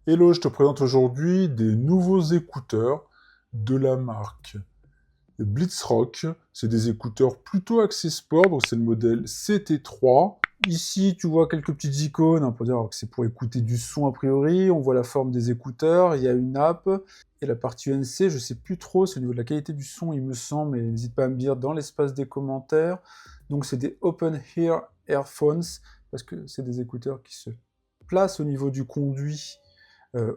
Hello, je te présente aujourd'hui des nouveaux écouteurs de la marque Blitzrock. C'est des écouteurs plutôt axés sport, donc c'est le modèle CT3. Ici, tu vois quelques petites icônes, on peut dire que c'est pour écouter du son a priori. On voit la forme des écouteurs, il y a une app. Et la partie UNC, je sais plus trop, c'est au niveau de la qualité du son, il me semble, mais n'hésite pas à me dire dans l'espace des commentaires. Donc c'est des Open Ear Earphones, parce que c'est des écouteurs qui se placent au niveau du conduit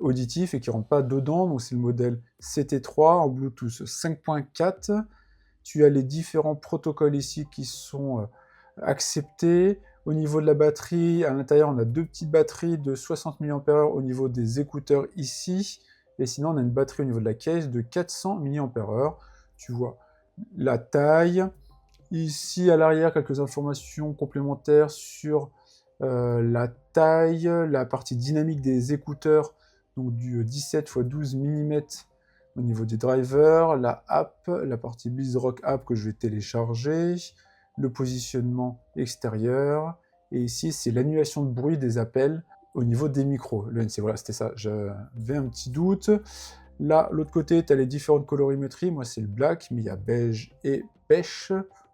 auditif et qui ne rentre pas dedans. Donc c'est le modèle CT3 en Bluetooth 5.4. Tu as les différents protocoles ici qui sont acceptés. Au niveau de la batterie, à l'intérieur, on a deux petites batteries de 60 mAh au niveau des écouteurs ici. Et sinon, on a une batterie au niveau de la case de 400 mAh. Tu vois la taille. Ici, à l'arrière, quelques informations complémentaires sur la taille, la partie dynamique des écouteurs, donc du 17 x 12 mm au niveau des drivers, la app, la partie Blitzrock app que je vais télécharger, le positionnement extérieur, et ici c'est l'annulation de bruit des appels au niveau des micros. Le NC, voilà, c'était ça, j'avais un petit doute. Là, l'autre côté, tu as les différentes colorimétries, moi c'est le black, mais il y a beige et pêche,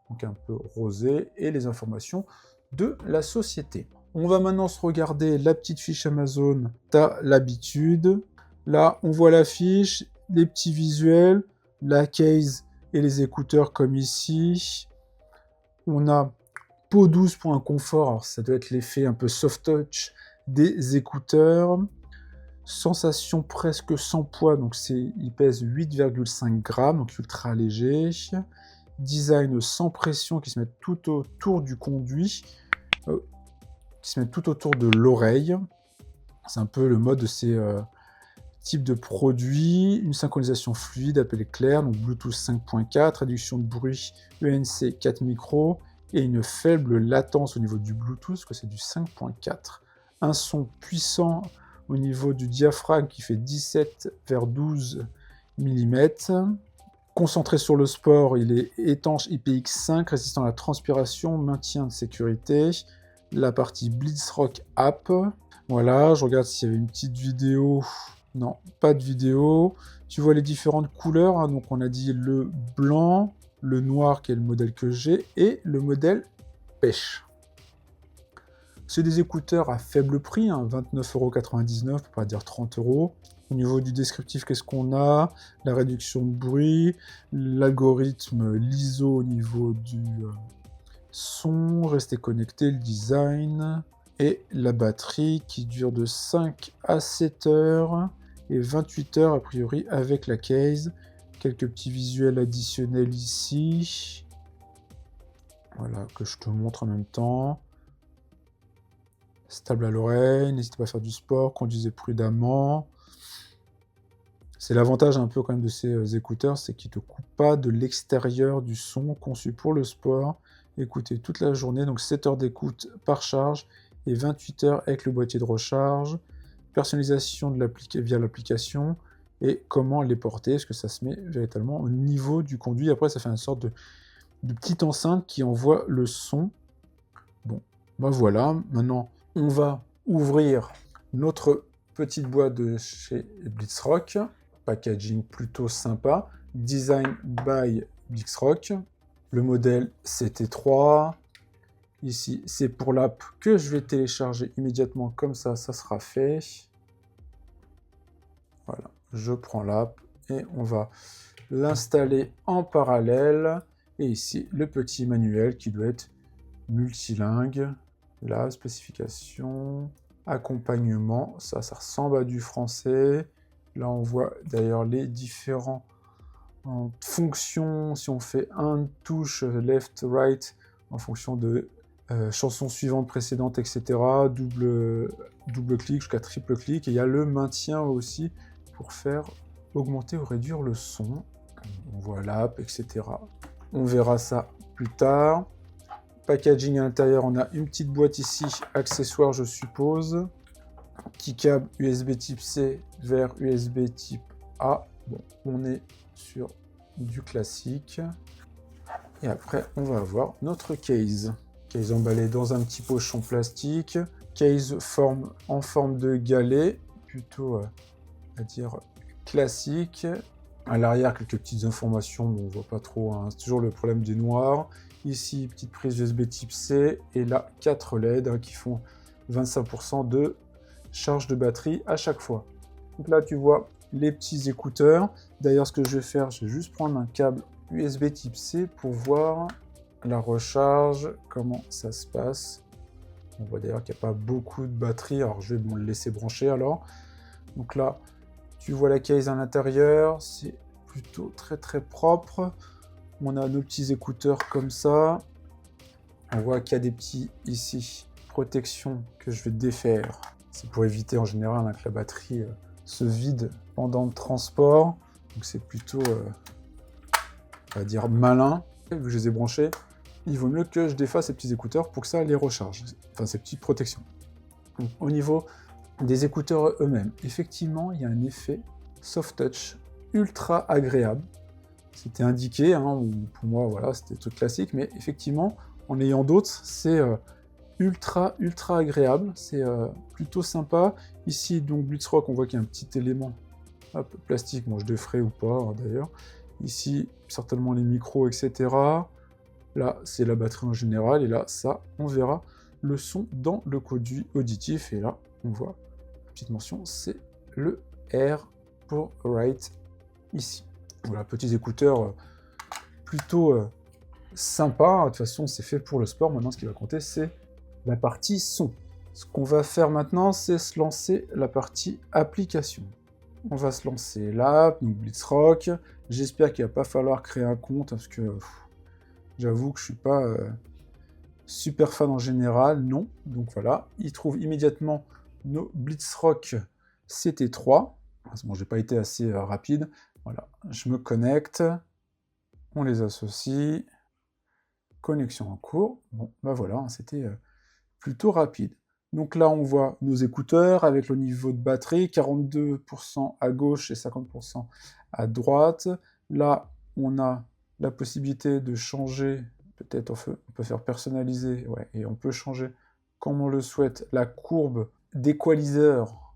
donc un peu rosé, et les informations de la société. On va maintenant se regarder la petite fiche Amazon, t'as l'habitude. Là, on voit la fiche, les petits visuels, la case et les écouteurs comme ici. On a peau douce pour un confort, alors ça doit être l'effet un peu soft touch des écouteurs. Sensation presque sans poids, donc il pèse 8,5 grammes, donc ultra léger. Design sans pression qui se met tout autour du conduit, qui se met tout autour de l'oreille. C'est un peu le mode de ces types de produits. Une synchronisation fluide, appelée clair, donc Bluetooth 5.4, réduction de bruit ENC 4 micros, et une faible latence au niveau du Bluetooth, que c'est du 5.4. Un son puissant au niveau du diaphragme qui fait 17 vers 12 mm. Concentré sur le sport, il est étanche IPX5, résistant à la transpiration, maintien de sécurité. La partie Blitzrock app. Voilà, je regarde s'il y avait une petite vidéo. Non, pas de vidéo. Tu vois les différentes couleurs, hein. Donc on a dit le blanc, le noir qui est le modèle que j'ai, et le modèle pêche. C'est des écouteurs à faible prix, hein, 29,99 €, pour pas dire 30 €. Au niveau du descriptif, qu'est-ce qu'on a? La réduction de bruit, l'algorithme, l'ISO au niveau du son, rester connecté, le design, et la batterie qui dure de 5 à 7 heures, et 28 heures a priori avec la case. Quelques petits visuels additionnels ici. Voilà, que je te montre en même temps. Stable à l'oreille, n'hésitez pas à faire du sport, conduisez prudemment. C'est l'avantage un peu quand même de ces écouteurs, c'est qu'ils ne te coupent pas de l'extérieur du son, conçu pour le sport. Écoutez toute la journée, donc 7 heures d'écoute par charge et 28 heures avec le boîtier de recharge. Personnalisation de via l'application et comment les porter, est-ce que ça se met véritablement au niveau du conduit. Après, ça fait une sorte de petite enceinte qui envoie le son. Bon, ben voilà, maintenant on va ouvrir notre petite boîte de chez Blitzrock. Packaging plutôt sympa. Design by Blitzrock. Le modèle CT3. Ici, c'est pour l'app que je vais télécharger immédiatement. Comme ça sera fait. Voilà, je prends l'app et on va l'installer en parallèle. Et ici, le petit manuel qui doit être multilingue. La spécification, accompagnement, ça ressemble à du français. Là, on voit d'ailleurs les différentes fonctions. Si on fait un touche left, right, en fonction de chansons suivantes, précédentes, etc. Double clic jusqu'à triple clic. Et il y a le maintien aussi pour faire augmenter ou réduire le son. On voit l'app, etc. On verra ça plus tard. Packaging à l'intérieur, on a une petite boîte ici, accessoire je suppose. Petit câble USB type C vers USB type A. Bon, on est sur du classique. Et après, on va avoir notre case. Case emballé dans un petit pochon plastique. Case en forme de galet. plutôt, à dire, classique. À l'arrière, quelques petites informations, mais on ne voit pas trop, hein. C'est toujours le problème des noirs. Ici, petite prise USB type C, et là, 4 LED hein, qui font 25% de charge de batterie à chaque fois. Donc là, tu vois les petits écouteurs. D'ailleurs, ce que je vais faire, je vais juste prendre un câble USB type C pour voir la recharge, comment ça se passe. On voit d'ailleurs qu'il n'y a pas beaucoup de batterie, alors je vais le laisser brancher alors. Donc là, tu vois la case à l'intérieur, c'est plutôt très très propre. On a nos petits écouteurs comme ça. On voit qu'il y a des petits ici, protection que je vais défaire. C'est pour éviter en général hein, que la batterie se vide pendant le transport. Donc c'est plutôt, on va dire, malin. Vu que je les ai branchés, il vaut mieux que je défasse ces petits écouteurs pour que ça les recharge. Enfin, ces petites protections. Donc, au niveau des écouteurs eux-mêmes, effectivement, il y a un effet soft touch ultra agréable. C'était indiqué, hein, pour moi, voilà, c'était tout classique, mais effectivement, en ayant d'autres, c'est ultra agréable, c'est plutôt sympa. Ici, donc, Blitzrock, on voit qu'il y a un petit élément hop, plastique, bon, je défrais ou pas, hein, d'ailleurs. Ici, certainement les micros, etc. Là, c'est la batterie en général, et là, ça, on verra le son dans le conduit auditif, et là, on voit la petite mention, c'est le R pour Write ici. Voilà, petits écouteurs plutôt sympas. De toute façon, c'est fait pour le sport. Maintenant, ce qui va compter, c'est la partie son. Ce qu'on va faire maintenant, c'est se lancer la partie application. On va se lancer l'app, donc Blitzrock. J'espère qu'il ne va pas falloir créer un compte, parce que j'avoue que je ne suis pas super fan en général, non. Donc voilà, il trouve immédiatement nos Blitzrock CT3. Bon, j'ai pas été assez rapide. Voilà, je me connecte, on les associe, connexion en cours. Bon, bah voilà, c'était plutôt rapide. Donc là, on voit nos écouteurs avec le niveau de batterie, 42% à gauche et 50% à droite. Là, on a la possibilité de changer, peut-être on peut faire personnaliser, ouais, et on peut changer, comme on le souhaite, la courbe d'équaliseur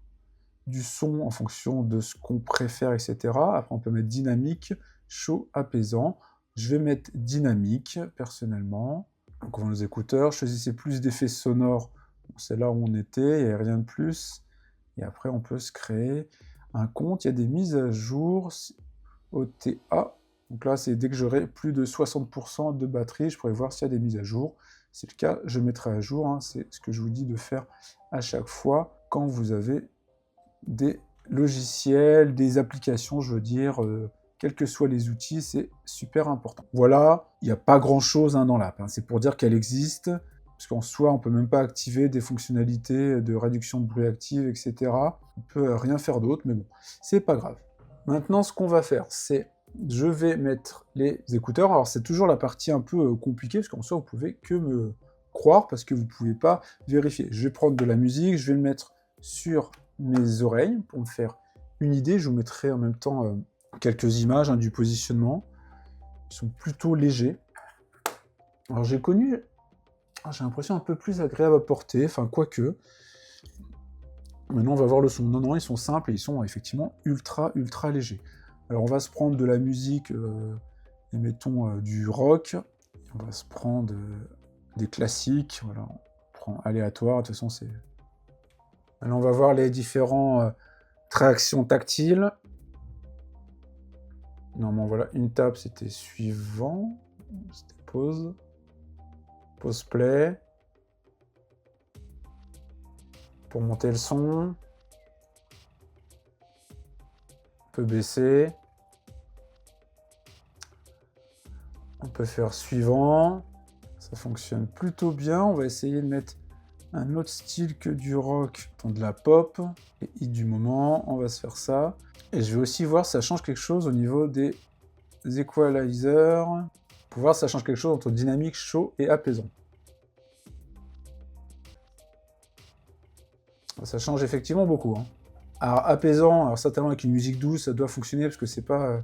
du son en fonction de ce qu'on préfère, etc. Après, on peut mettre dynamique, chaud, apaisant. Je vais mettre dynamique, personnellement. Donc, on va nos écouteurs. Choisissez plus d'effets sonores. C'est là où on était, il n'y a rien de plus. Et après, on peut se créer un compte. Il y a des mises à jour, OTA. Donc là, c'est dès que j'aurai plus de 60% de batterie, je pourrai voir s'il y a des mises à jour. Si c'est le cas, je mettrai à jour. Hein. C'est ce que je vous dis de faire à chaque fois quand vous avez des logiciels, des applications, je veux dire, quels que soient les outils, c'est super important. Voilà, il n'y a pas grand-chose hein, dans l'app. Hein. C'est pour dire qu'elle existe, parce qu'en soi, on ne peut même pas activer des fonctionnalités de réduction de bruit active, etc. On ne peut rien faire d'autre, mais bon, c'est pas grave. Maintenant, ce qu'on va faire, c'est je vais mettre les écouteurs. Alors, c'est toujours la partie un peu compliquée, parce qu'en soi, vous pouvez que me croire, parce que vous ne pouvez pas vérifier. Je vais prendre de la musique, je vais le mettre sur mes oreilles pour me faire une idée. Je vous mettrai en même temps quelques images hein, du positionnement. Ils sont plutôt légers. Alors j'ai connu, j'ai l'impression un peu plus agréable à porter, enfin quoique. Maintenant on va voir le son. Non, non, ils sont simples et ils sont effectivement ultra légers. Alors on va se prendre de la musique, et mettons du rock. On va se prendre des classiques. Voilà, on prend aléatoire. De toute façon c'est... Alors on va voir les différents réactions tactiles. Normalement, voilà, une table, c'était suivant. C'était pause. Pause play. Pour monter le son. On peut baisser. On peut faire suivant. Ça fonctionne plutôt bien. On va essayer de mettre un autre style que du rock, de la pop, et hit du moment, on va se faire ça. Et je vais aussi voir si ça change quelque chose au niveau des equalizers, pour voir si ça change quelque chose entre dynamique, chaud et apaisant. Ça change effectivement beaucoup. Hein. Alors apaisant, alors certainement avec une musique douce, ça doit fonctionner parce que c'est pas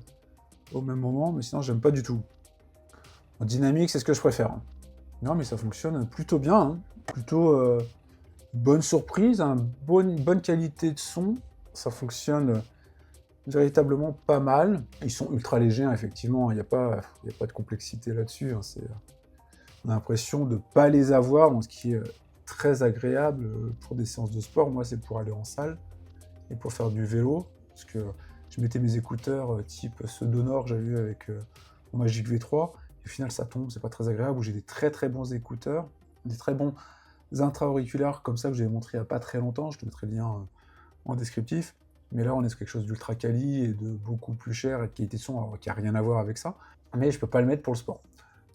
au même moment, mais sinon j'aime pas du tout. En dynamique, c'est ce que je préfère. Hein. Non mais ça fonctionne plutôt bien, hein. Plutôt bonne surprise, hein, bonne qualité de son. Ça fonctionne véritablement pas mal. Ils sont ultra légers, hein, effectivement, il n'y a pas de complexité là-dessus. Hein, on a l'impression de ne pas les avoir, donc ce qui est très agréable pour des séances de sport. Moi, c'est pour aller en salle et pour faire du vélo, parce que je mettais mes écouteurs type ceux d'Honor que j'avais eu avec mon Magic V3, et au final ça tombe, c'est pas très agréable, ou j'ai des très très bons écouteurs, des très bons intra-auriculaires comme ça que je vais montrer il n'y a pas très longtemps, je te mettrai le lien en descriptif, mais là on est sur quelque chose d'ultra quali et de beaucoup plus cher et de qualité de son, alors, qui n'a rien à voir avec ça, mais je peux pas le mettre pour le sport.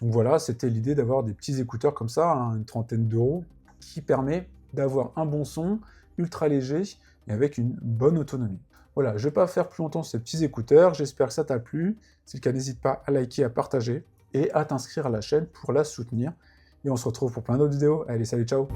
Donc voilà, c'était l'idée d'avoir des petits écouteurs comme ça, hein, une trentaine d'euros, qui permet d'avoir un bon son, ultra léger, et avec une bonne autonomie. Voilà, je ne vais pas faire plus longtemps ces petits écouteurs, j'espère que ça t'a plu. Si c'est le cas, n'hésite pas à liker, à partager, et à t'inscrire à la chaîne pour la soutenir. Et on se retrouve pour plein d'autres vidéos. Allez, salut, ciao!